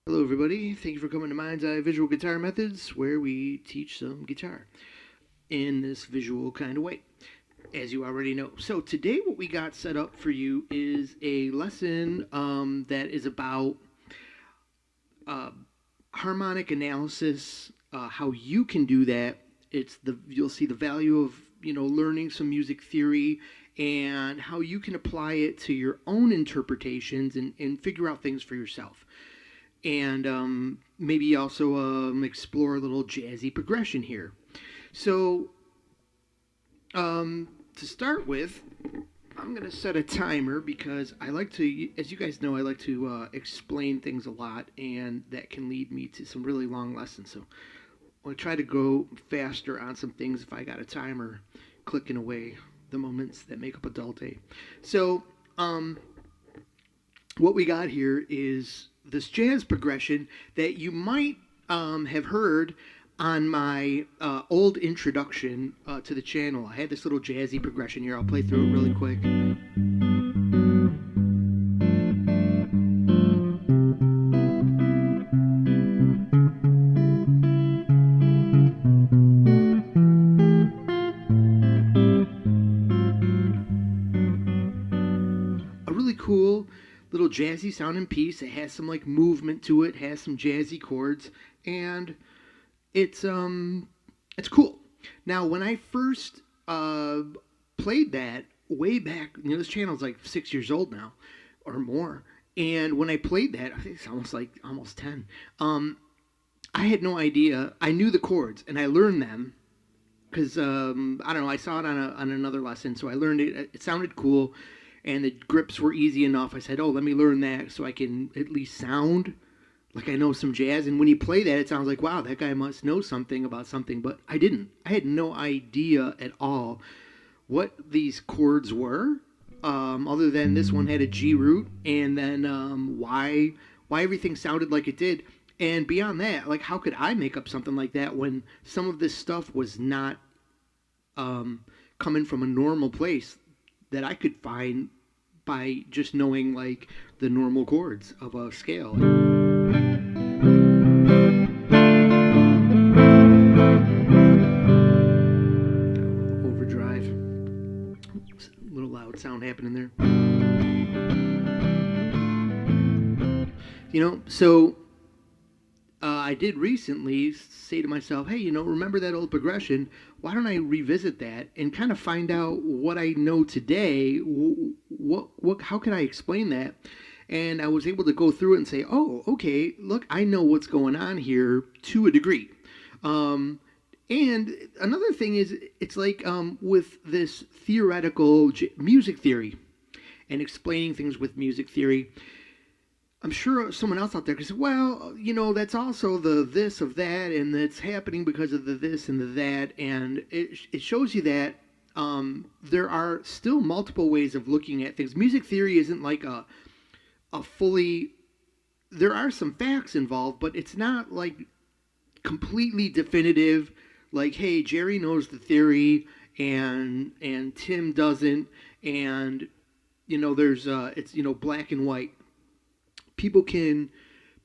Hello, everybody. Thank you for coming to Mind's Eye Visual Guitar Methods, where we teach some guitar in this visual kind of way, as you already know. So, today, what we got set up for you is a lesson that is about uh, harmonic analysis, how you can do that. You'll see the value of learning some music theory and how you can apply it to your own interpretations and figure out things for yourself and maybe also explore a little jazzy progression here. So, to start with, I'm going to set a timer because I like to, as you guys know, I like to explain things a lot, and that can lead me to some really long lessons. So, I'm going to try to go faster on some things if I got a timer clicking away the moments that make up a dull day. So, what we got here is this jazz progression that you might have heard on my old introduction to the channel. I had this little jazzy progression here. I'll play through it really quick. A really cool little jazzy sounding piece. It has some like movement to it, has some jazzy chords, and it's cool. Now, when I first played that way back, this channel's like 6 years old now or more. And when I played that, I think it's almost 10. I had no idea. I knew the chords and I learned them because I don't know. I saw it on another lesson, so I learned it. It sounded cool, and the grips were easy enough. I said, "Oh, let me learn that so I can at least sound like I know some jazz." And when you play that, it sounds like, wow, that guy must know something about something. But I didn't. I had no idea at all what these chords were, other than this one had a G root, and then why everything sounded like it did. And beyond that, like, how could I make up something like that when some of this stuff was not coming from a normal place that I could find by just knowing like the normal chords of a scale. Overdrive. A little loud sound happening there. So I did recently say to myself, hey, remember that old progression? Why don't I revisit that and kind of find out what I know today? How can I explain that? And I was able to go through it and say, oh, okay, look, I know what's going on here to a degree. And another thing is, it's like with this theoretical music theory and explaining things with music theory. I'm sure someone else out there could say, well, that's also the this of that, and it's happening because of the this and the that. And it shows you that there are still multiple ways of looking at things. Music theory isn't like a fully, there are some facts involved, but it's not like completely definitive. Like, hey, Jerry knows the theory, and Tim doesn't, and there's it's black and white. People can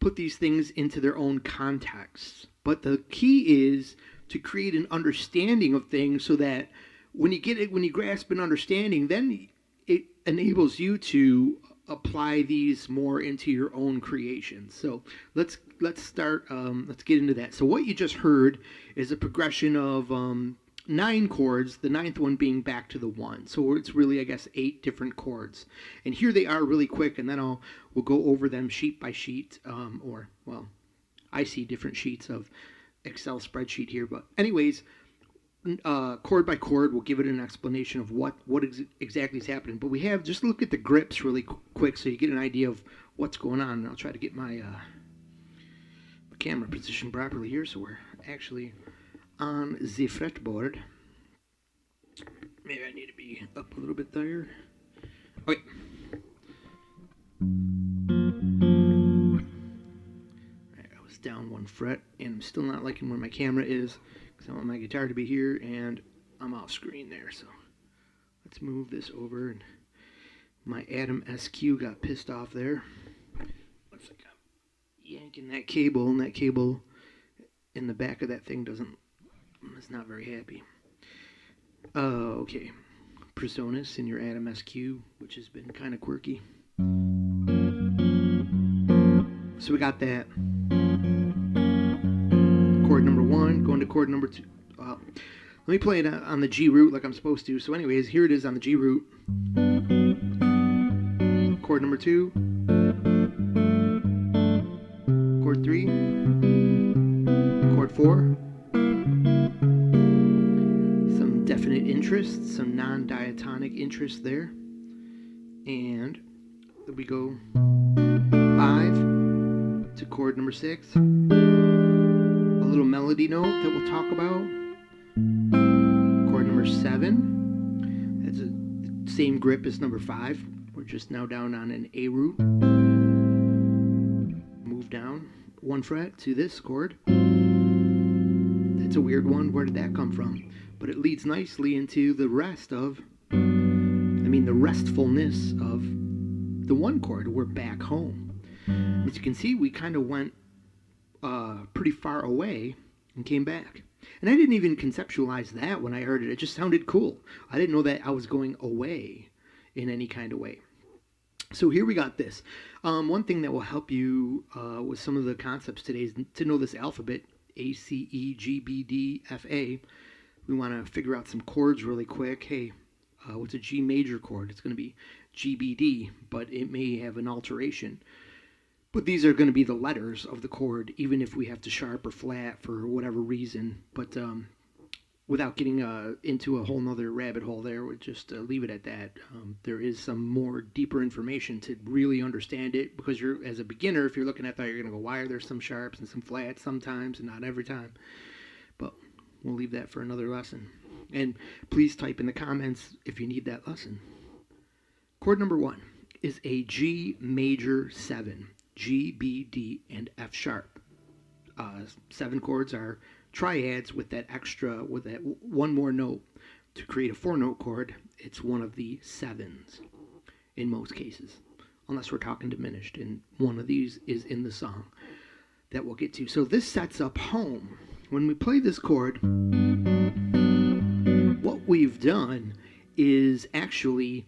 put these things into their own contexts. But the key is to create an understanding of things so that when you grasp an understanding, then it enables you to apply these more into your own creations. So let's start. Let's get into that. So what you just heard is a progression of 9 chords, the ninth one being back to the one. So it's really, I guess, 8 different chords. And here they are really quick, and then we'll go over them sheet by sheet, I see different sheets of Excel spreadsheet here. But anyways, chord by chord, we'll give it an explanation of what exactly is happening. But we have, just look at the grips really quick so you get an idea of what's going on. And I'll try to get my camera positioned properly here so we're actually on the fretboard. Maybe I need to be up a little bit there. Okay. I was down 1 fret, and I'm still not liking where my camera is because I want my guitar to be here, and I'm off screen there. So let's move this over. And my Adam SQ got pissed off there. Looks like yanking that cable, and that cable in the back of that thing is not very happy. Okay. Presonus in your Atom SQ, which has been kind of quirky. So we got that. Chord number 1, going to chord number 2. Let me play it on the G root like I'm supposed to. So anyways, here it is on the G root. Chord number 2. Chord 3. Chord 4. Some definite interest, some non-diatonic interest there. And we go 5 to chord number 6. A little melody note that we'll talk about. Chord number 7. That's the same grip as number 5. We're just now down on an A root. Move down 1 fret to this chord. That's a weird one. Where did that come from? But it leads nicely into the restfulness of the 1 chord. We're back home. As you can see, we kind of went pretty far away and came back. And I didn't even conceptualize that when I heard it. It just sounded cool. I didn't know that I was going away in any kind of way. So here we got this. One thing that will help you with some of the concepts today is to know this alphabet, A, C, E, G, B, D, F, A. We want to figure out some chords really quick. Hey, what's a G major chord? It's going to be G, B, D, but it may have an alteration. But these are going to be the letters of the chord, even if we have to sharp or flat for whatever reason. But without getting into a whole nother rabbit hole there, we'll just leave it at that. There is some more deeper information to really understand it, because you're, as a beginner, if you're looking at that, you're going to go, why are there some sharps and some flats sometimes and not every time? But we'll leave that for another lesson. And please type in the comments if you need that lesson. Chord number 1 is a G major 7. G, B, D, and F sharp. 7 chords are triads with that 1 more note to create a 4-note chord. It's one of the 7s in most cases, unless we're talking diminished, and one of these is in the song that we'll get to. So this sets up home. When we play this chord, what we've done is actually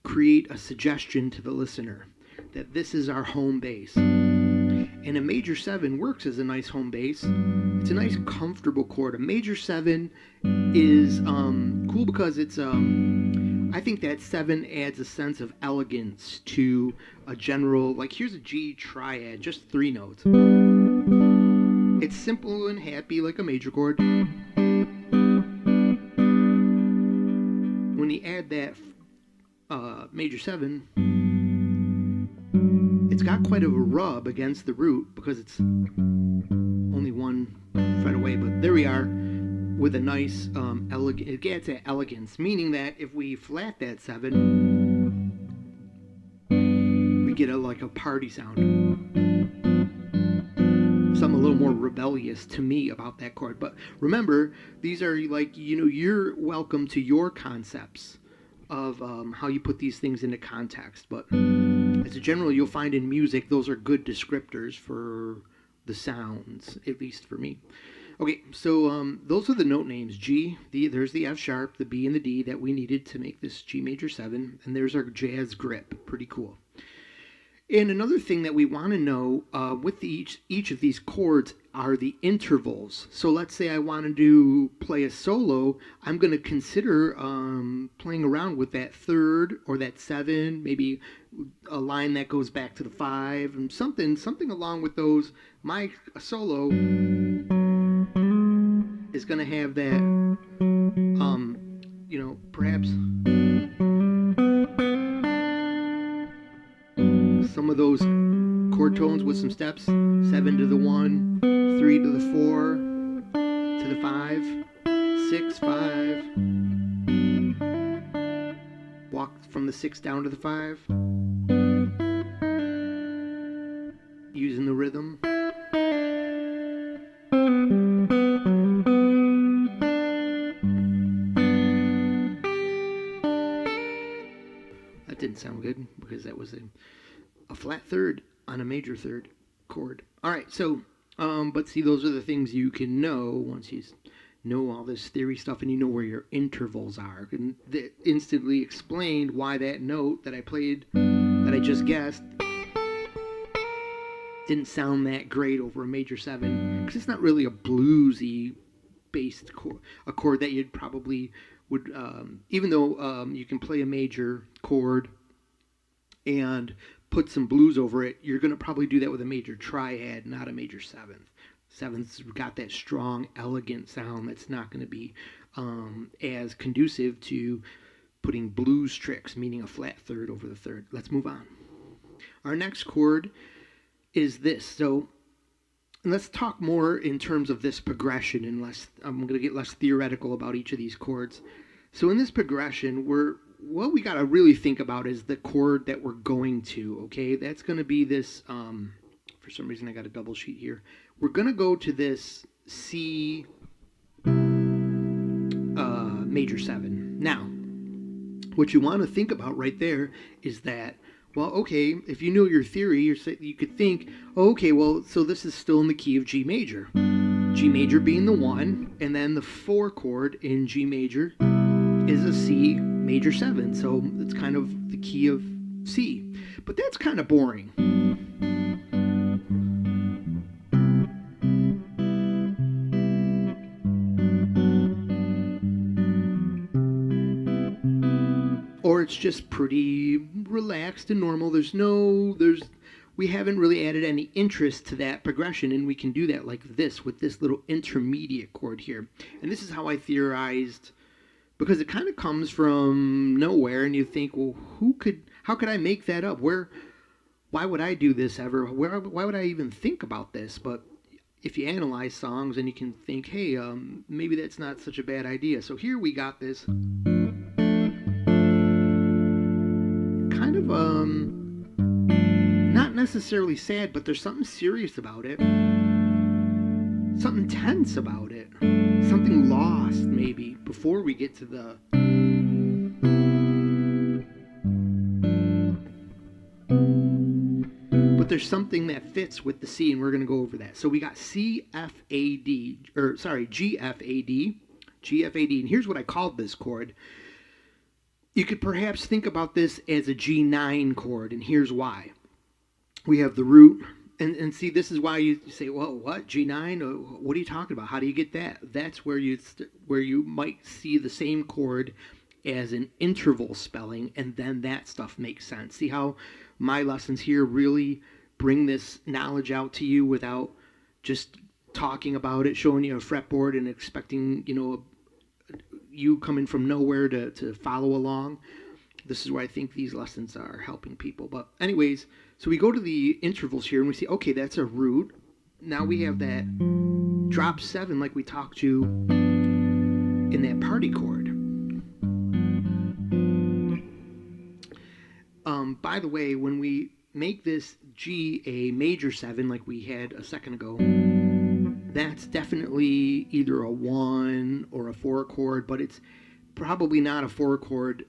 create a suggestion to the listener that this is our home base. And a major 7 works as a nice home base. It's a nice comfortable chord. A major 7 is cool because it's I think that 7 adds a sense of elegance to a general, like here's a G triad, just 3 notes. It's simple and happy like a major chord. When you add that major 7, it's got quite a rub against the root because it's only 1 fret away, but there we are with a nice elegant. It gets at elegance, meaning that if we flat that 7, we get like a party sound. Something a little more rebellious to me about that chord. But remember, these are like, you're welcome to your concepts of how you put these things into context. But as a general, you'll find in music, those are good descriptors for the sounds, at least for me. Okay, so those are the note names. G, there's the F sharp, the B, and the D that we needed to make this G major 7. And there's our jazz grip. Pretty cool. And another thing that we want to know with each of these chords are the intervals. So let's say I wanted to play a solo. I'm going to consider playing around with that 3rd or that 7, maybe a line that goes back to the 5, and something along with those. My solo is going to have that, perhaps some of those chord tones with some steps. 7 to the 1, 3 to the 4, to the 5, 6, 5. Walk from the 6 down to the 5. Using the rhythm. That didn't sound good because that was a flat 3rd on a major 3rd. chord. All right, so but see, those are the things you can know once you know all this theory stuff and you know where your intervals are. And that instantly explained why that note that I played, that I just guessed, didn't sound that great over a major 7, because it's not really a bluesy based chord, a chord that you'd probably would, even though you can play a major chord and put some blues over it, you're going to probably do that with a major triad, not a major 7th. 7th's got that strong, elegant sound that's not going to be as conducive to putting blues tricks, meaning a flat third over the third. Let's move on. Our next chord is this. So let's talk more in terms of this progression, and I'm going to get less theoretical about each of these chords. So in this progression, what we got to really think about is the chord that we're going to, okay? That's going to be this, for some reason I got a double sheet here. We're going to go to this C major 7. Now, what you want to think about right there is that, well, okay, if you know your theory, you could think, okay, well, so this is still in the key of G major. G major being the 1, and then the 4 chord in G major is a C major 7. So it's kind of the key of C. But that's kind of boring. Or it's just pretty relaxed and normal. We haven't really added any interest to that progression, and we can do that like this with this little intermediate chord here. And this is how I theorized, because it kind of comes from nowhere, and you think, well, how could I make that up? Why would I do this ever? Why would I even think about this? But if you analyze songs, and you can think, hey, maybe that's not such a bad idea. So here we got this kind of not necessarily sad, but there's something serious about it, something tense about it, something lost maybe before we get to the but there's something that fits with the C, and we're going to go over that. So we got G F A D, and here's what I called this chord. You could perhaps think about this as a G9 chord, and here's why. We have the root, and see, this is why you say, well, what, G9? What are you talking about? How do you get that? That's where you might see the same chord as an interval spelling, and then that stuff makes sense. See how my lessons here really bring this knowledge out to you without just talking about it, showing you a fretboard and expecting, you coming from nowhere to follow along. This is where I think these lessons are helping people. But anyways, so we go to the intervals here and we see, okay, that's a root. Now we have that drop 7 like we talked to in that party chord. By the way, when we make this G a major 7 like we had a second ago, that's definitely either a 1 or a 4 chord, but it's probably not a 4 chord.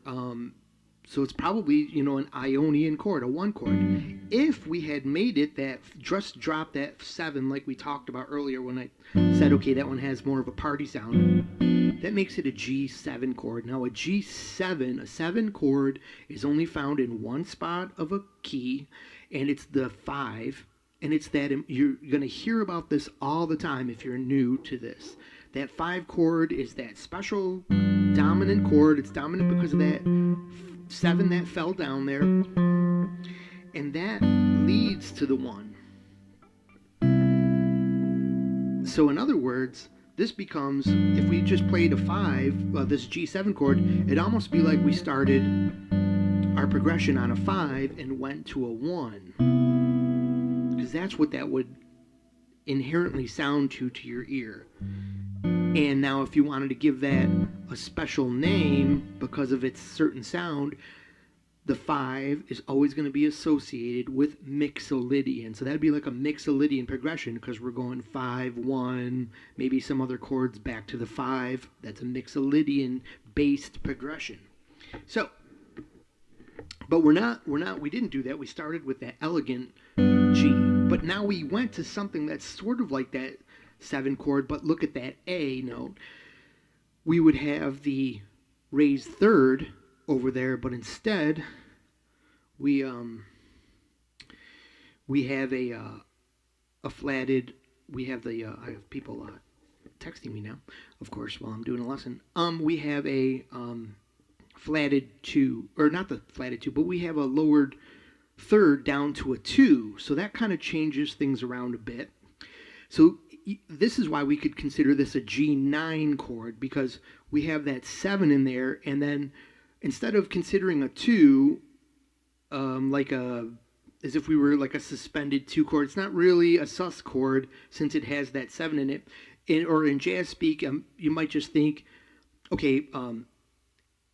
So it's probably, an Ionian chord, a 1 chord. If we had made it that, just drop that 7 like we talked about earlier when I said, okay, that one has more of a party sound, that makes it a G7 chord. Now a 7 chord is only found in one spot of a key, and it's the 5. And it's that, you're going to hear about this all the time if you're new to this. That 5 chord is that special dominant chord. It's dominant because of that 7 that fell down there. And that leads to the 1. So in other words, this becomes, if we just played a 5, this G7 chord, it'd almost be like we started our progression on a 5 and went to a 1. Because that's what that would inherently sound to your ear. And now if you wanted to give that a special name because of its certain sound, the 5 is always going to be associated with Mixolydian. So that'd be like a Mixolydian progression, because we're going 5, 1, maybe some other chords back to the 5. That's a Mixolydian based progression. So, but we didn't do that. We started with that elegant G. But now we went to something that's sort of like that 7 chord, but look at that A note. We would have the raised third over there, but instead we we have a flatted. We have the I have people texting me now, of course, while I'm doing a lesson. We have a flatted 2, or not the flatted 2, but we have a lowered third down to a 2. So that kind of changes things around a bit. So this is why we could consider this a G9 chord, because we have that 7 in there, and then instead of considering a 2 like a as if we were like a suspended 2 chord, it's not really a sus chord since it has that 7 in it. Or in jazz speak, you might just think, okay,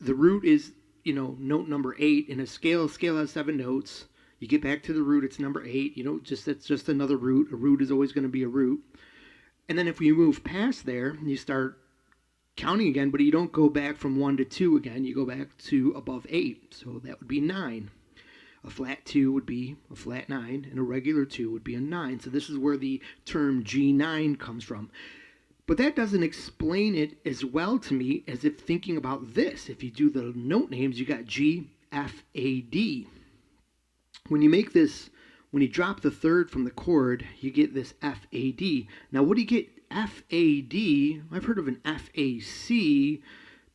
the root is, note number 8 in a scale. A scale has 7 notes. You get back to the root, it's number 8. It's just another root. A root is always going to be a root. And then if we move past there, you start counting again, but you don't go back from 1 to 2 again. You go back to above 8. So that would be 9. A flat 2 would be a flat 9, and a regular 2 would be a 9. So this is where the term G9 comes from. But that doesn't explain it as well to me as if thinking about this. If you do the note names, you got G, F, A, D. When you make this, when you drop the third from the chord, you get this F, A, D. Now, what do you get F, A, D? I've heard of an F, A, C,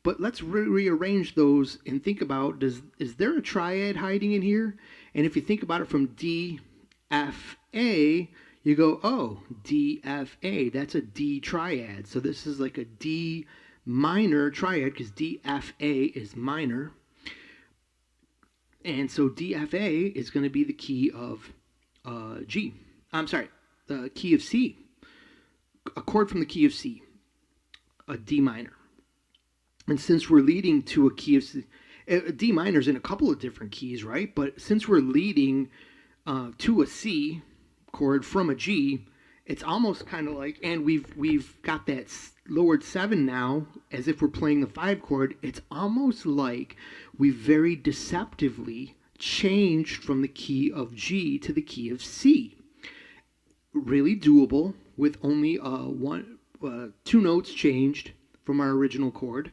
but let's rearrange those and think about, is there a triad hiding in here? And if you think about it from D, F, A, you go, oh, D, F, A. That's a D triad. So this is like a D minor triad because D, F, A is minor. And so D, F, A is going to be the key of G. I'm sorry, the key of C. A chord from the key of C, a D minor. And since we're leading to a key of C, D minor is in a couple of different keys, right? But since we're leading to a C chord from a G, it's almost kind of like, and we've got that lowered 7 now, as if we're playing the 5 chord. It's almost like we very deceptively changed from the key of G to the key of C. Really doable with only 2 notes changed from our original chord,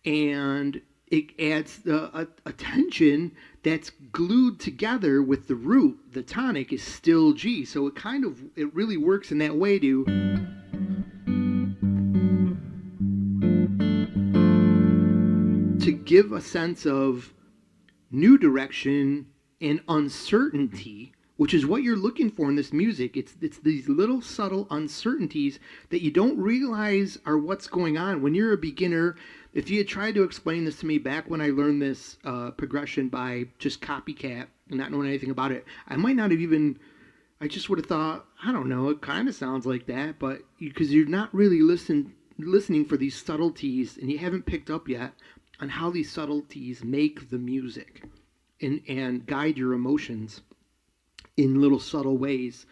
and it adds a tension that's glued together with the root. The tonic is still G, so it really works in that way to give a sense of new direction and uncertainty, which is what you're looking for in this music. It's these little subtle uncertainties that you don't realize are what's going on. When you're a beginner, if you had tried to explain this to me back when I learned this progression by just copycat and not knowing anything about it, I might not have even, I just would have thought, I don't know, it kind of sounds like that, but because you're not really listening for these subtleties, and you haven't picked up yet on how these subtleties make the music and guide your emotions in little subtle ways.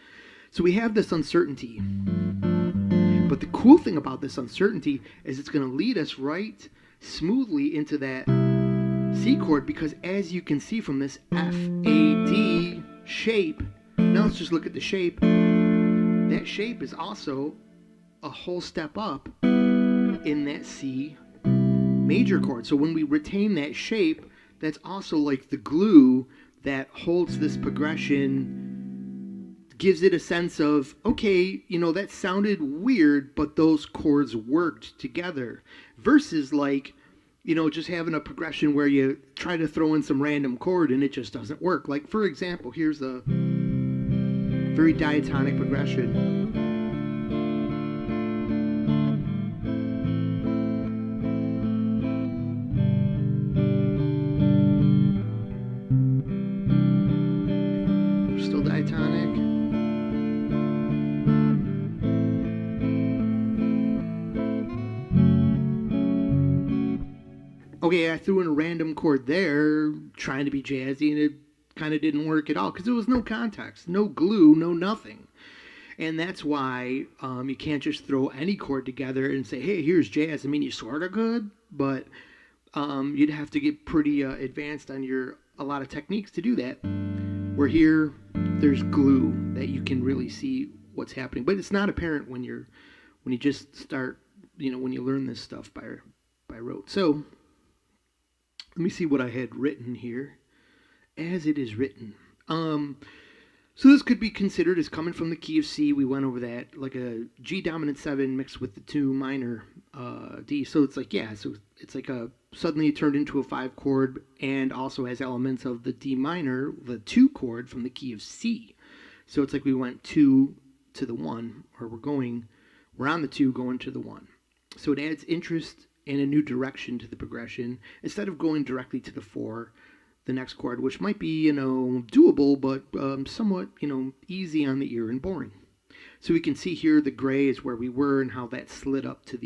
So we have this uncertainty. But the cool thing about this uncertainty is it's going to lead us right smoothly into that C chord, because as you can see from this F, A, D shape, now let's just look at the shape. That shape is also a whole step up in that C major chord. So when we retain that shape, that's also like the glue that holds this progression, gives it a sense of, okay, that sounded weird, but those chords worked together. Versus like, just having a progression where you try to throw in some random chord and it just doesn't work. Like, for example, here's a very diatonic progression. Still diatonic. Okay, I threw in a random chord there, trying to be jazzy, and it kind of didn't work at all because there was no context, no glue, no nothing. And that's why you can't just throw any chord together and say, hey, here's jazz. I mean, you sort of could, but you'd have to get pretty advanced on a lot of techniques to do that. Where here, there's glue that you can really see what's happening, but it's not apparent when you just start, when you learn this stuff by rote. So let me see what I had written here. As it is written. So this could be considered as coming from the key of C. We went over that, like a G dominant 7 mixed with the 2 minor D. So it's like, so it's like suddenly it turned into a 5 chord and also has elements of the D minor, the 2 chord from the key of C. So it's like we went 2 to the 1, or we're on the 2 going to the 1. So it adds interest and a new direction to the progression instead of going directly to the 4. The next chord, which might be, doable, but somewhat, easy on the ear and boring. So we can see here the gray is where we were and how that slid up to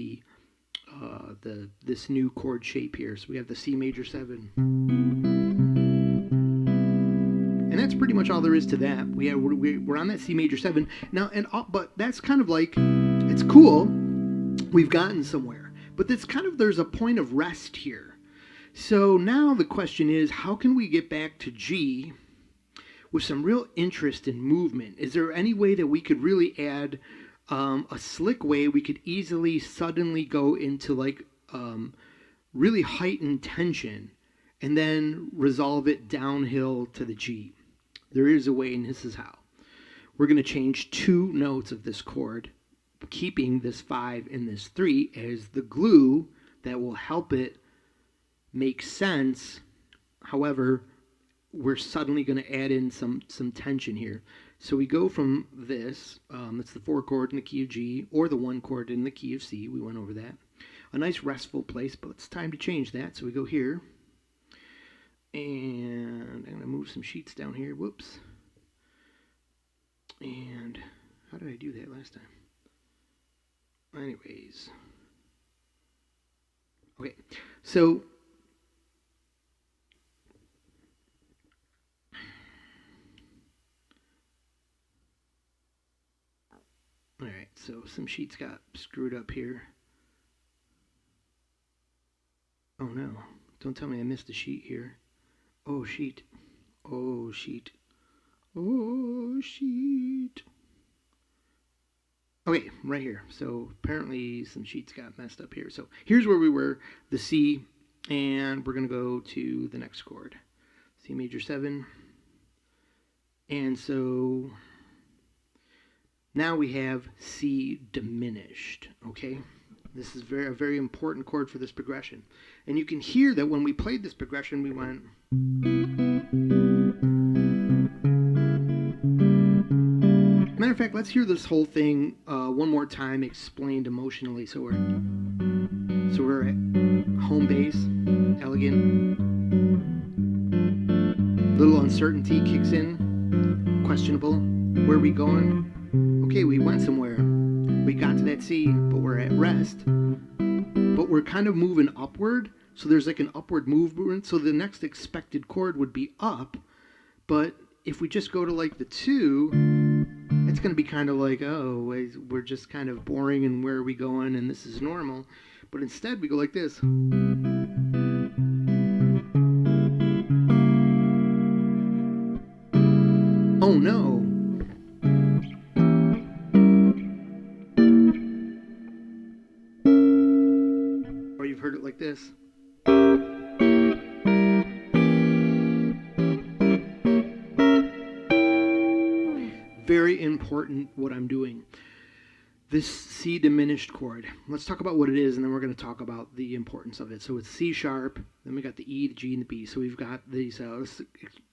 this new chord shape here. So we have the C major 7. And that's pretty much all there is to that. We're on that C major 7. Now, but that's kind of like, it's cool. We've gotten somewhere. But there's a point of rest here. So now the question is, how can we get back to G with some real interest in movement? Is there any way that we could really add a slick way we could easily suddenly go into like really heightened tension and then resolve it downhill to the G? There is a way, and this is how. We're going to change 2 notes of this chord, keeping this 5 and this 3 as the glue that will help it make sense. However, we're suddenly going to add in some tension here. So we go from this, it's the 4 chord in the key of G, or the 1 chord in the key of C. We went over that. A nice restful place, but it's time to change that. So we go here, and I'm going to move some sheets down here. Whoops. And how did I do that last time? Anyways. Okay, so all right, so some sheets got screwed up here. Oh no, don't tell me I missed a sheet here. Oh, sheet. Oh, sheet. Oh, sheet. Okay, right here. So apparently some sheets got messed up here. So here's where we were, the C, and we're going to go to the next chord. C major 7. And so now we have C diminished, okay? This is a very important chord for this progression. And you can hear that when we played this progression, we went. Matter of fact, let's hear this whole thing one more time explained emotionally. So we're at home bass, elegant. Little uncertainty kicks in, questionable. Where are we going? Okay, we went somewhere. We got to that C, but we're at rest. But we're kind of moving upward, so there's like an upward movement. So the next expected chord would be up, but if we just go to like the 2, it's going to be kind of like, oh, we're just kind of boring and where are we going and this is normal. But instead we go like this. Oh no. Or you've heard it like this. Very important what I'm doing. This C diminished chord. Let's talk about what it is, and then we're going to talk about the importance of it. So it's C sharp, then we got the E, the G, and the B. So we've got these,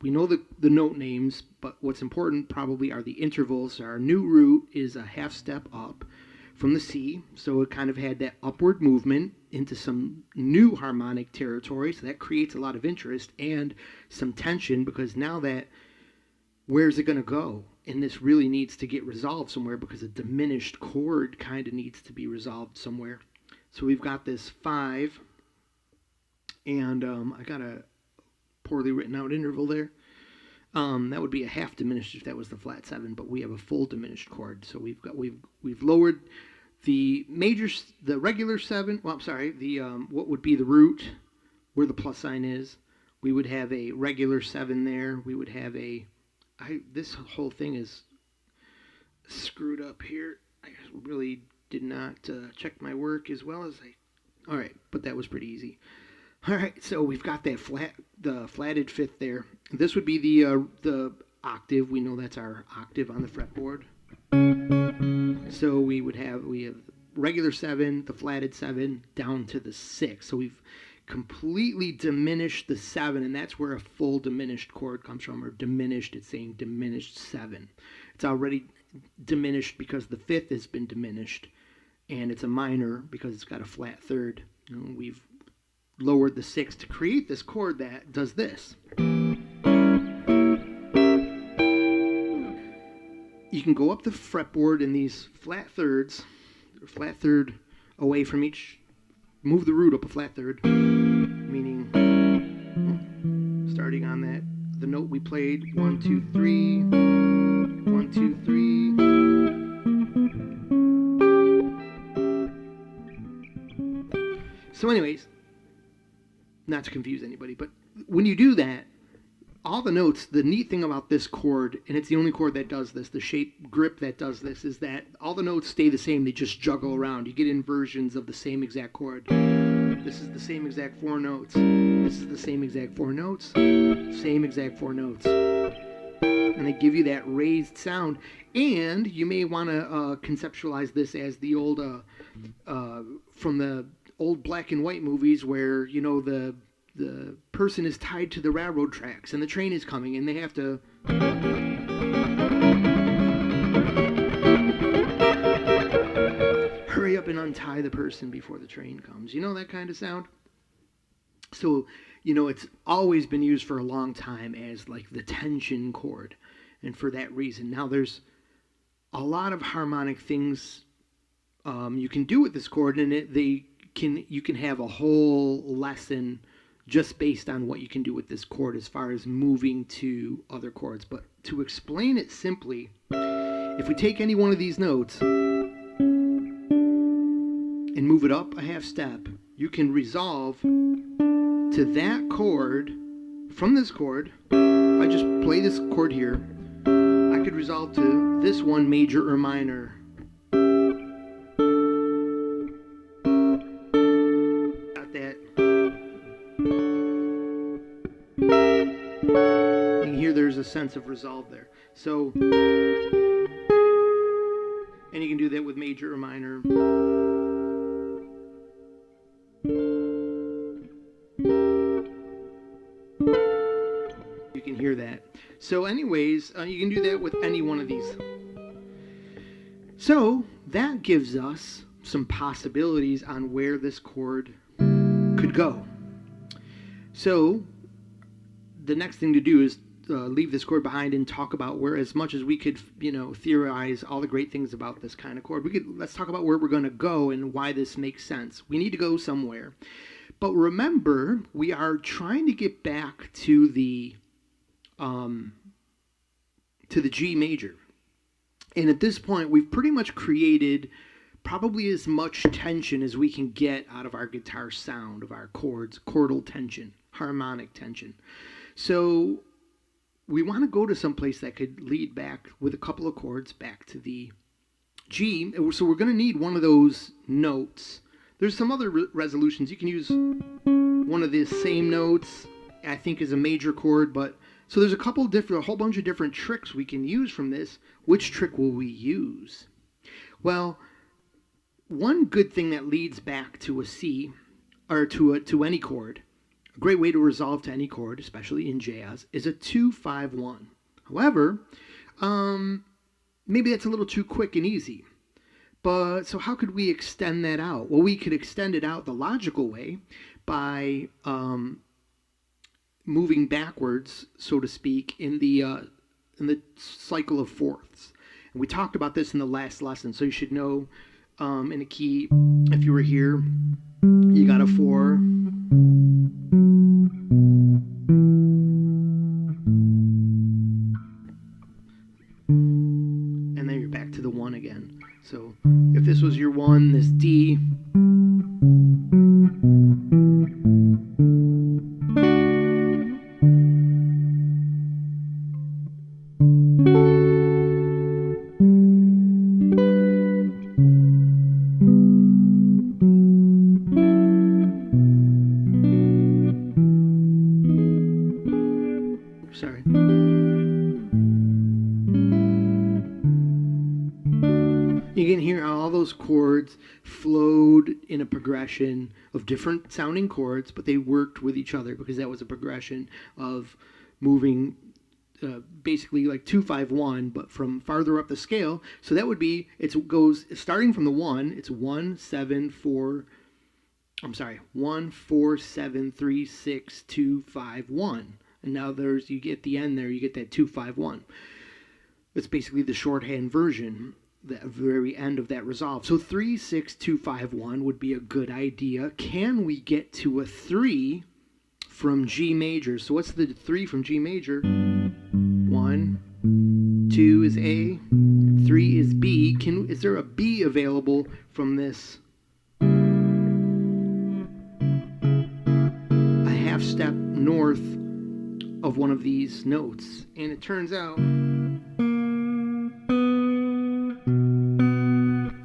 we know the note names, but what's important probably are the intervals. So our new root is a half step up from the C, so it kind of had that upward movement into some new harmonic territory, so that creates a lot of interest and some tension, because now that, where's it going to go? And this really needs to get resolved somewhere, because a diminished chord kind of needs to be resolved somewhere. So we've got this 5, and I got a poorly written out interval there. That would be a half diminished if that was the flat 7, but we have a full diminished chord. So we've lowered the regular 7. Well, I'm sorry, the what would be the root, where the plus sign is. We would have a regular 7 there. We would have a this whole thing is screwed up here. I really did not check my work as well as I. All right, but that was pretty easy. All right, so we've got the flatted fifth there. This would be the octave. We know that's our octave on the fretboard. So we have regular seven, the flatted seven, down to the six. So we've completely diminished the seven, and that's where a full diminished chord comes from. Or diminished, it's saying diminished seven. It's already diminished because the fifth has been diminished, and it's a minor because it's got a flat third. And we've lowered the six to create this chord that does this. You can go up the fretboard in these flat thirds, flat third away from each, move the root up a flat third, meaning starting on the note we played, 1, 2, 3, 1, 2, 3. So anyways, not to confuse anybody, but when you do that, all the notes, the neat thing about this chord, and it's the only chord that does this, the shape grip that does this, is that all the notes stay the same. They just juggle around. You get inversions of the same exact chord. This is the same exact four notes. This is the same exact four notes. Same exact four notes. And they give you that raised sound. And you may want to conceptualize this as the old, from the old black and white movies where, you know, the person is tied to the railroad tracks and the train is coming and they have to hurry up and untie the person before the train comes. You know that kind of sound? So, you know, it's always been used for a long time as like the tension chord. And for that reason, now there's a lot of harmonic things you can do with this chord, and you can have a whole lesson just based on what you can do with this chord as far as moving to other chords. But to explain it simply, if we take any one of these notes and move it up a half step, you can resolve to that chord from this chord. If I just play this chord here, I could resolve to this one major or minor. Got that. You can hear there's a sense of resolve there. So, and you can do that with major or minor. You can hear that. So anyways, you can do that with any one of these. So that gives us some possibilities on where this chord could go. So the next thing to do is leave this chord behind and talk about where, as much as we could, you know, theorize all the great things about this kind of chord, let's talk about where we're going to go and why this makes sense. We need to go somewhere. But remember, we are trying to get back to the G major. And at this point, we've pretty much created probably as much tension as we can get out of our guitar sound, of our chords, chordal tension, harmonic tension. So we want to go to some place that could lead back with a couple of chords back to the G. So we're going to need one of those notes. There's some other resolutions. You can use one of the same notes, I think, as a major chord, but so there's a whole bunch of different tricks we can use from this. Which trick will we use? Well, one good thing that leads back to a C, or to any chord, a great way to resolve to any chord, especially in jazz, is a 2-5-1. However, maybe that's a little too quick and easy. But so how could we extend that out? Well, we could extend it out the logical way by moving backwards, so to speak, in the cycle of fourths. And we talked about this in the last lesson, so you should know in a key, if you were here, you got a 4. And then you're back to the 1 again. So if this was your 1, this D, You can hear how all those chords flowed in a progression of different sounding chords, but they worked with each other because that was a progression of moving basically like 2-5-1, but from farther up the scale. So that would be, it goes starting from the 1, it's 1-7-4. I'm sorry, 1-4-7-3-6-2-5-1. And now you get the end there, you get that 2-5-1. It's basically the shorthand version, the very end of that resolve. So 3-6-2-5-1 would be a good idea. Can we get to a 3 from G major? So what's the 3 from G major? 1, 2 is A, 3 is B. Is there a B available from this? A half step north of one of these notes. And it turns out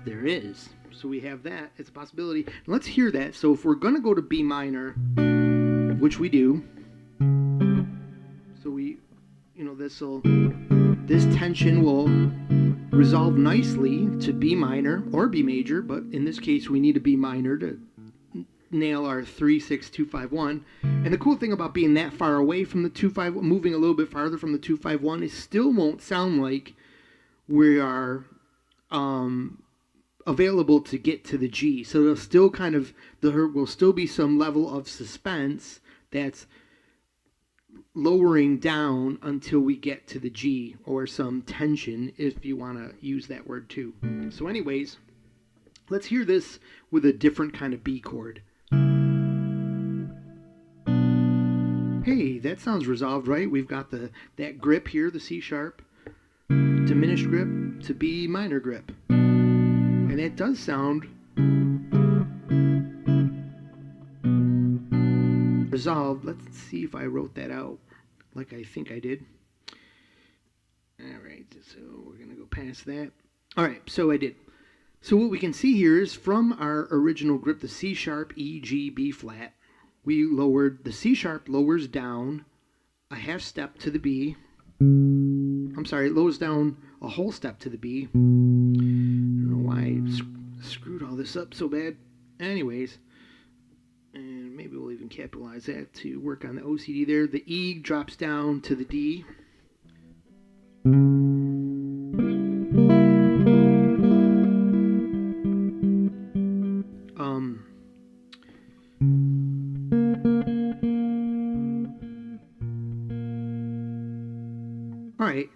there is. So we have that. It's a possibility. Let's hear that. So if we're going to go to B minor, which we do, so this tension will resolve nicely to B minor or B major, but in this case we need a B minor to nail our 3-6-2-5-1. And the cool thing about being that far away from the 2-5, moving a little bit farther from the 2-5-1, it still won't sound like we are available to get to the G. So there'll still there will still be some level of suspense that's lowering down until we get to the G, or some tension if you want to use that word too. So anyways, let's hear this with a different kind of B chord. Hey, that sounds resolved, right? We've got that grip here, the C sharp, diminished grip to B minor grip. And that does sound resolved. Let's see if I wrote that out like I think I did. Alright, so we're going to go past that. Alright, so I did. So what we can see here is from our original grip, the C sharp, E, G, B flat, we lowered, the C sharp lowers down a half step to the B. I'm sorry, it lowers down a whole step to the B. I don't know why I screwed all this up so bad. Anyways, and maybe we'll even capitalize that to work on the OCD there. The E drops down to the D. All right.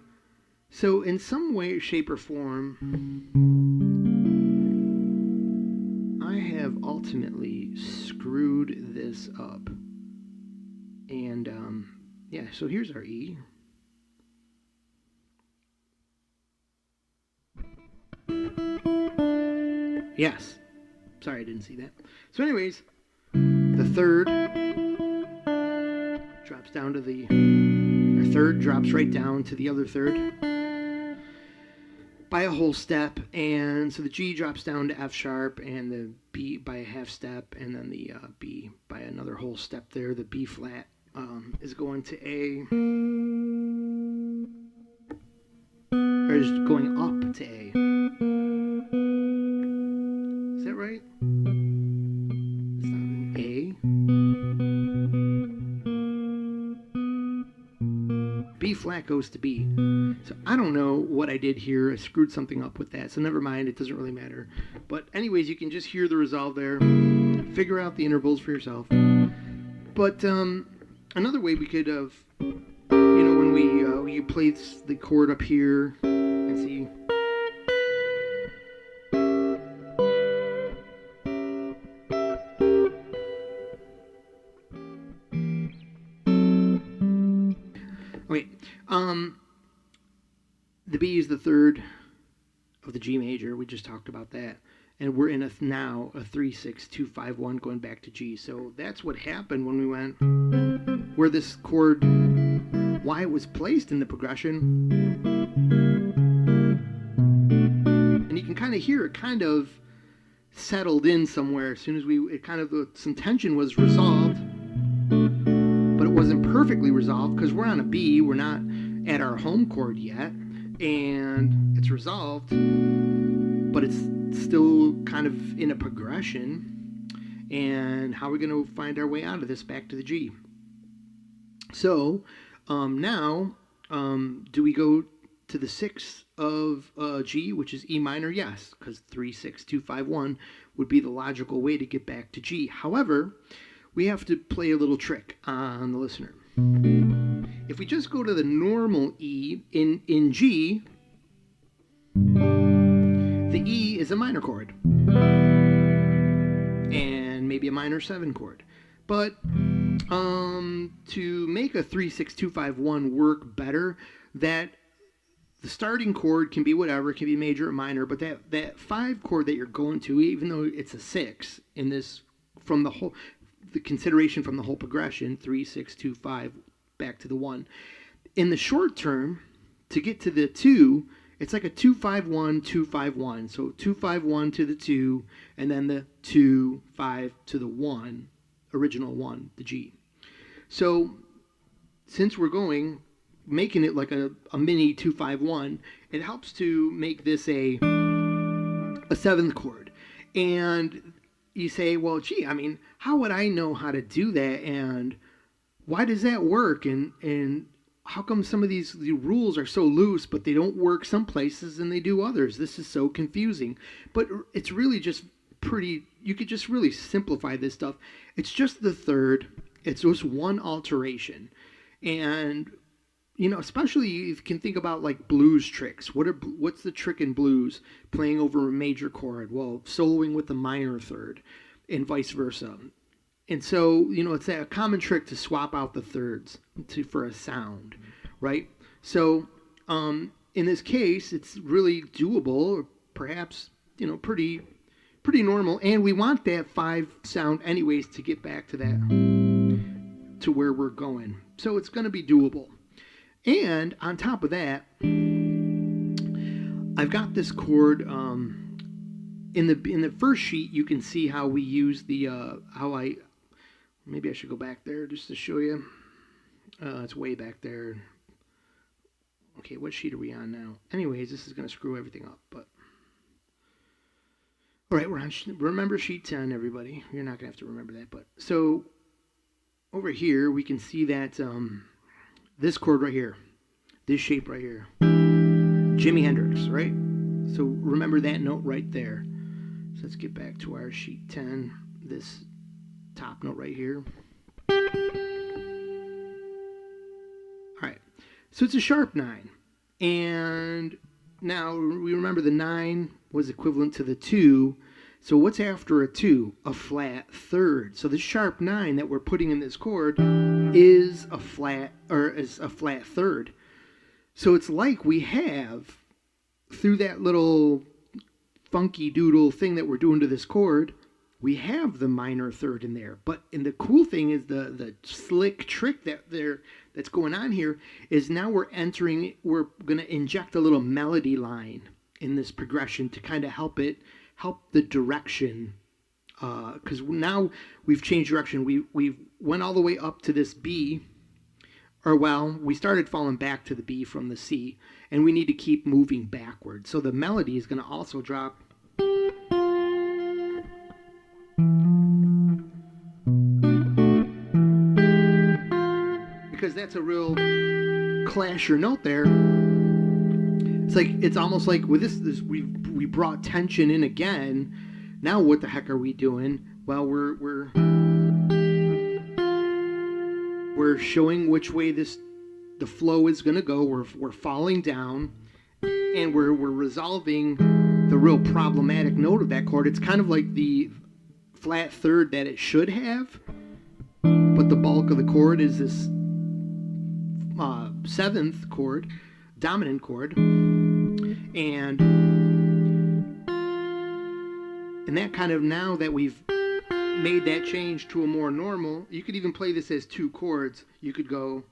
So in some way, shape, or form, I have ultimately screwed this up. And yeah, so here's our E. Yes. Sorry, I didn't see that. So anyways, the third drops down to our third drops right down to the other third by a whole step, and so the G drops down to F sharp, and the B by a half step, and then the B by another whole step there. The B flat is going to A, or is going up to A. Is that right? It's not an A. B flat goes to B. So I don't know what I did here. I screwed something up with that. So never mind. It doesn't really matter. But anyways, you can just hear the resolve there. Figure out the intervals for yourself. But another way we could have, when you play the chord up here and see. Okay, the B is the third of the G major. We just talked about that. And we're in now a 3-6-2-5-1 going back to G. So that's what happened when we went, where this chord, why it was placed in the progression. And you can kind of hear it kind of settled in somewhere as soon as some tension was resolved. But it wasn't perfectly resolved because we're on a B. We're not at our home chord yet. And it's resolved, but but it's still kind of in a progression. And how are we going to find our way out of this back to the G? So now, do we go to the 6th of G, which is E minor? Yes, because 3, 6, 2, 5, 1 would be the logical way to get back to G. However, we have to play a little trick on the listener. If we just go to the normal E in G, the E is a minor chord and maybe a minor 7 chord. But to make a 3, 6, 2, 5, 1 work better, that the starting chord can be whatever, it can be major or minor, but that 5 chord that you're going to, even though it's a 6 in this, from the consideration from the whole progression, 3, 6, 2, 5, back to the 1. In the short term, to get to the 2, it's like a 2, 5, 1, 2, 5, 1. So 2, 5, 1 to the 2, and then the 2, 5 to the 1, original 1, the G. So since we're making it like a mini 2, 5, 1, it helps to make this a 7th chord. And you say, well, gee, I mean, how would I know how to do that? And why does that work? And how come some of the rules are so loose, but they don't work some places and they do others? This is so confusing. But it's really just you could just really simplify this stuff. It's just the third. It's just one alteration. And especially you can think about like blues tricks. What's the trick in blues? Playing over a major chord. Well, soloing with the minor third, and vice versa. And so, it's a common trick to swap out the thirds for a sound, right? So, in this case, it's really doable, or perhaps, pretty normal. And we want that 5 sound anyways to get back to to where we're going. So it's going to be doable. And on top of that, I've got this chord. In the first sheet, you can see how we use maybe I should go back there just to show you. It's way back there. Okay, what sheet are we on now? Anyways, this is going to screw everything up. But all right, we're on. Remember sheet 10, everybody. You're not going to have to remember that. But so over here, we can see that. This chord right here, this shape right here, Jimi Hendrix, right? So remember that note right there. So let's get back to our sheet 10, this top note right here. All right, so it's a sharp 9. And now we remember the 9 was equivalent to the 2. So what's after a 2? A flat third. So the sharp 9 that we're putting in this chord is a flat third. So it's like we have, through that little funky doodle thing that we're doing to this chord, we have the minor third in there. And the cool thing is the slick trick that's going on here is now we're going to inject a little melody line in this progression to kind of help the direction, because now we've changed direction. We went all the way up to this B, we started falling back to the B from the C, and we need to keep moving backward. So the melody is going to also drop. Because that's a real clasher note there. It's almost like with this we brought tension in again. Now what the heck are we doing? Well, we're showing which way the flow is going to go. We're falling down, and we're resolving the real problematic note of that chord. It's kind of like the flat third that it should have, but the bulk of the chord is this 7th chord, dominant chord, and that kind of, now that we've made that change to a more normal, you could even play this as 2 chords. You could go,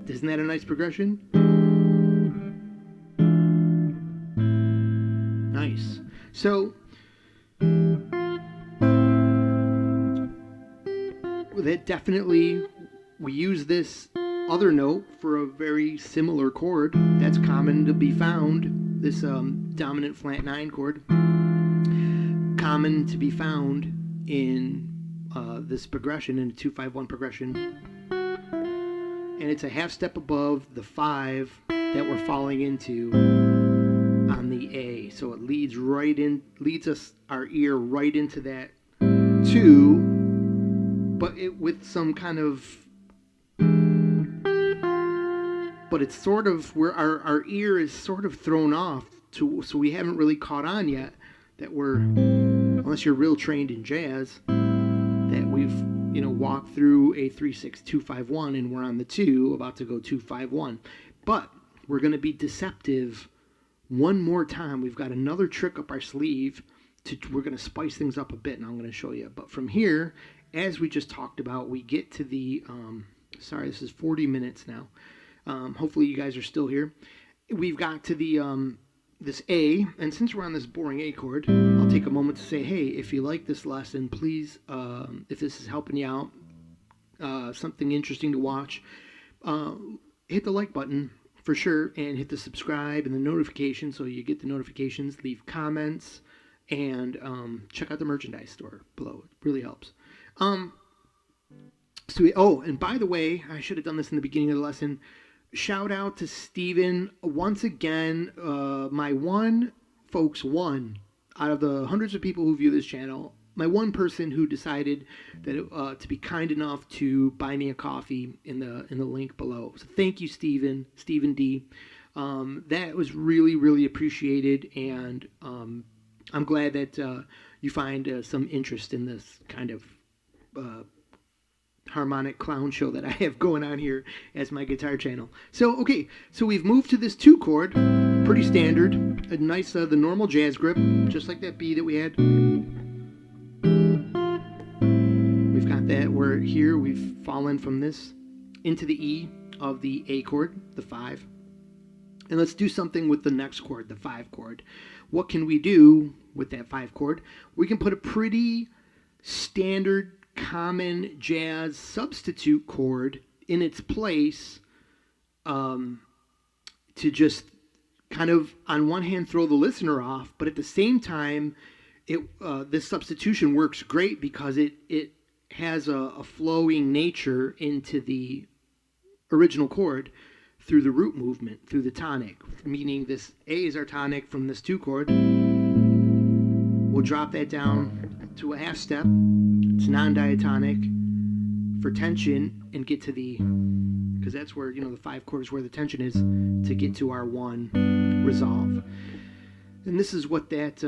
isn't that a nice progression? Nice. So that definitely, we use this other note for a very similar chord that's common to be found, this dominant flat 9 chord, common to be found in this progression, in the 2-5-1 progression. And it's a half step above the 5 that we're falling into on the A. So it leads us, our ear, right into that 2, but it with some kind of, but it's sort of where our ear is sort of thrown off to, so we haven't really caught on yet that we're, unless you're real trained in jazz, that we've walked through a 3-6-2-5-1 and we're on the 2, about to go 2-5-1. But we're going to be deceptive one more time. We've got another trick up our sleeve. We're going to spice things up a bit, and I'm going to show you. But from here, as we just talked about, we get to the, sorry, this is 40 minutes now. Hopefully you guys are still here. We've got to the this A, and since we're on this boring A chord, I'll take a moment to say, hey, if you like this lesson, please, if this is helping you out, something interesting to watch, hit the like button for sure, and hit the subscribe and the notification so you get the notifications. Leave comments, and check out the merchandise store below. It really helps. And by the way, I should have done this in the beginning of the lesson. Shout out to Steven once again. My one out of the hundreds of people who view this channel, my one person who decided that to be kind enough to buy me a coffee in the link below. So thank you, Steven D. That was really, really appreciated, and I'm glad that you find some interest in this kind of harmonic clown show that I have going on here as my guitar channel. So, okay, so we've moved to this 2 chord, pretty standard, a nice, the normal jazz grip, just like that B that we had. We've got that, where here we've fallen from this into the E of the A chord, the 5. And let's do something with the next chord, the 5 chord. What can we do with that 5 chord? We can put a pretty standard common jazz substitute chord in its place, to just kind of on one hand throw the listener off, but at the same time this substitution works great because it has a flowing nature into the original chord through the root movement, through the tonic, meaning this A is our tonic from this 2 chord. We'll drop that down to a half step. It's non-diatonic for tension, and get to the, because that's where, the 5 chord is where the tension is, to get to our 1 resolve. And this is what that,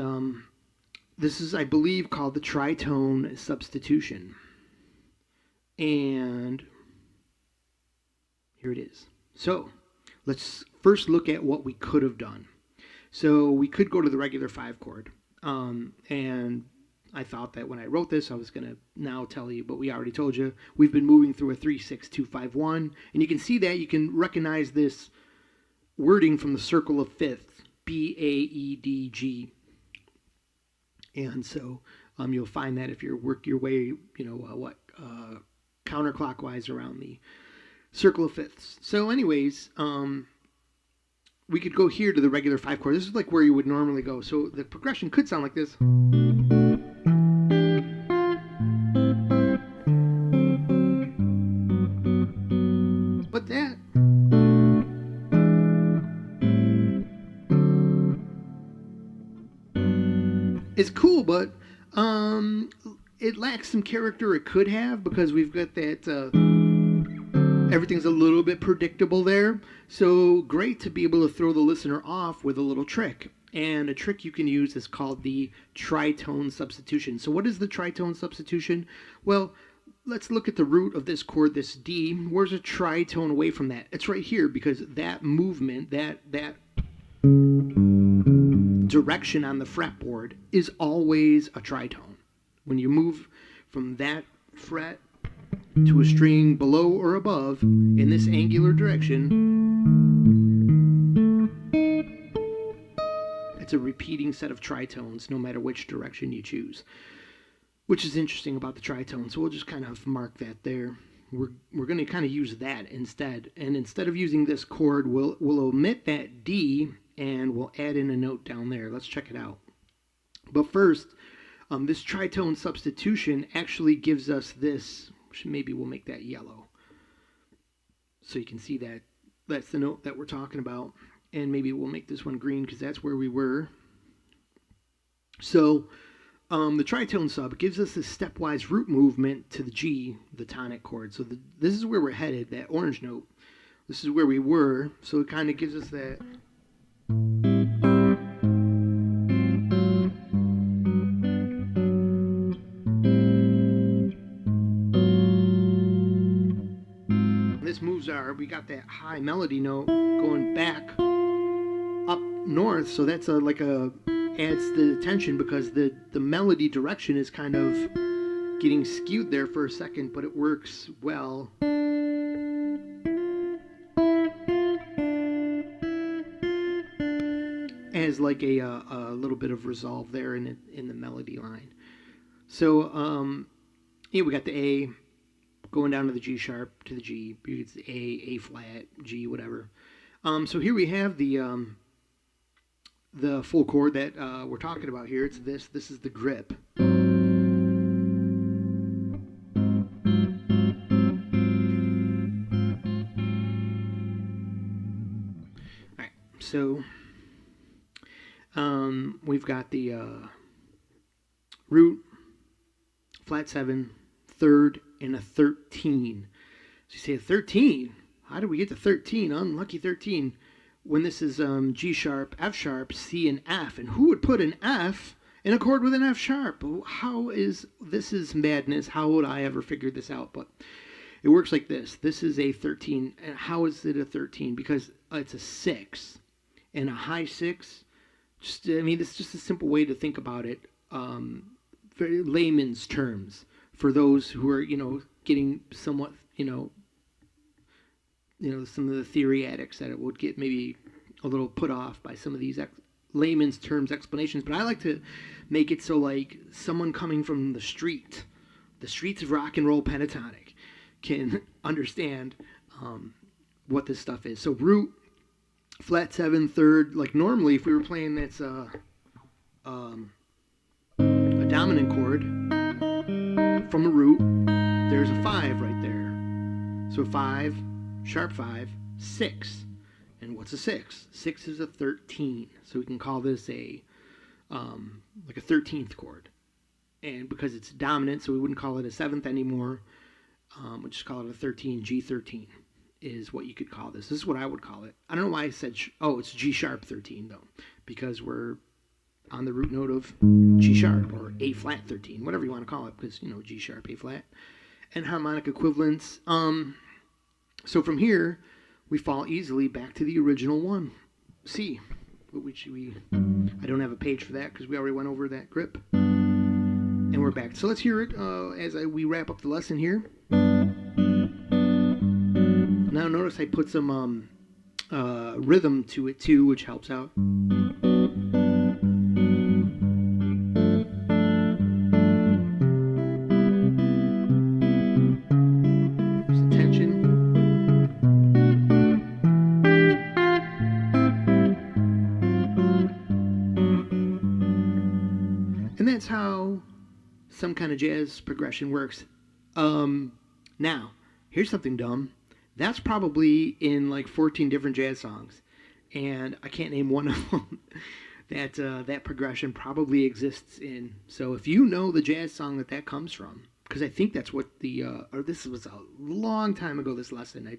this is, I believe, called the tritone substitution. And here it is. So let's first look at what we could have done. So we could go to the regular 5 chord. And I thought that when I wrote this, I was going to now tell you, but we already told you, we've been moving through a 3-6-2-5-1. And you can see that, you can recognize this wording from the circle of fifths, B, A, E, D, G. And so you'll find that if you work your way, counterclockwise around the circle of fifths. So anyways, we could go here to the regular 5 chord. This is like where you would normally go. So the progression could sound like this. But that is cool, but it lacks some character it could have, because we've got that everything's a little bit predictable there. So great to be able to throw the listener off with a little trick. And a trick you can use is called the tritone substitution. So what is the tritone substitution? Well, let's look at the root of this chord, this D. Where's a tritone away from that? It's right here, because that movement, that direction on the fretboard is always a tritone. When you move from that fret to a string below or above in this angular direction, it's a repeating set of tritones no matter which direction you choose, which is interesting about the tritone. So we'll just kind of mark that there. we're going to kind of use that instead. And instead of using this chord, we'll omit that D and we'll add in a note down there. Let's check it out. But first, this tritone substitution actually gives us this. Maybe we'll make that yellow, so you can see that that's the note that we're talking about. And maybe we'll make this one green because that's where we were. So the tritone sub gives us this stepwise root movement to the G, the tonic chord. So this is where we're headed, that orange note. This is where we were. So it kind of gives us that. This moves we got that high melody note going back up north. So that's adds the tension because the melody direction is kind of getting skewed there for a second, but it works well. As like a little bit of resolve there in the melody line. So yeah, we got the A going down to the G sharp to the G. It's A flat, G, whatever. So here we have the full chord that we're talking about here. It's this. This is the grip. All right. So we've got the root, flat 7, third, and a 13. So you say a 13. How did we get to 13? Unlucky 13. When this is G sharp, F sharp, C, and F. And who would put an F in a chord with an F sharp? This is madness. How would I ever figure this out? But it works like this. This is a 13. And how is it a 13? Because it's a 6. And a high 6, it's just a simple way to think about it. Very layman's terms for those who are, getting somewhat, some of the theory addicts that it would get maybe a little put off by some of these layman's terms explanations. But I like to make it so like someone coming from the streets of rock and roll pentatonic can understand what this stuff is. So root, flat 7, third, like normally if we were playing that's a dominant chord from a root, there's a 5 right there. So 5, sharp 5, 6. And what's a 6? 6 is a 13. So we can call this like a 13th chord. And because it's dominant, so we wouldn't call it a 7th anymore. We'll just call it a 13, G13 is what you could call this. This is what I would call it. I don't know why I said, it's G sharp 13 though, because we're on the root note of G sharp or A flat 13, whatever you want to call it, because, G sharp, A flat, and harmonic equivalents. So from here, we fall easily back to the original one, C, which I don't have a page for that because we already went over that grip. And we're back. So let's hear it we wrap up the lesson here. Now notice I put some rhythm to it too, which helps out. Some tension. And that's how some kind of jazz progression works. Now, here's something dumb. That's probably in like 14 different jazz songs, and I can't name one of them that progression probably exists in. So if you know the jazz song that comes from, because I think that's what this was a long time ago, this lesson. I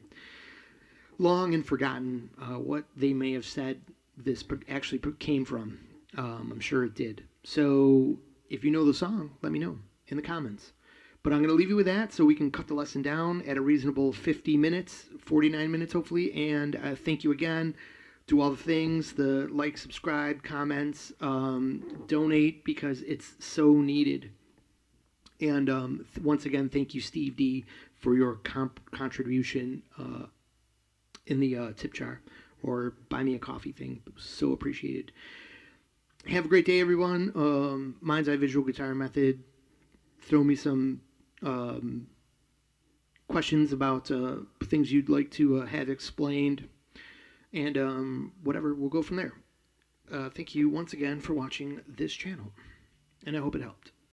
long and forgotten what they may have said this actually came from. I'm sure it did. So if you know the song, let me know in the comments. But I'm going to leave you with that so we can cut the lesson down at a reasonable 50 minutes, 49 minutes hopefully. And thank you again. Do all the things, the like, subscribe, comments, donate because it's so needed. And once again, thank you, Steve D, for your contribution in the tip jar or buy me a coffee thing. So appreciated. Have a great day, everyone. Mind's Eye Visual Guitar Method. Throw me some questions about things you'd like to have explained, and whatever, we'll go from there. Thank you once again for watching this channel, and I hope it helped.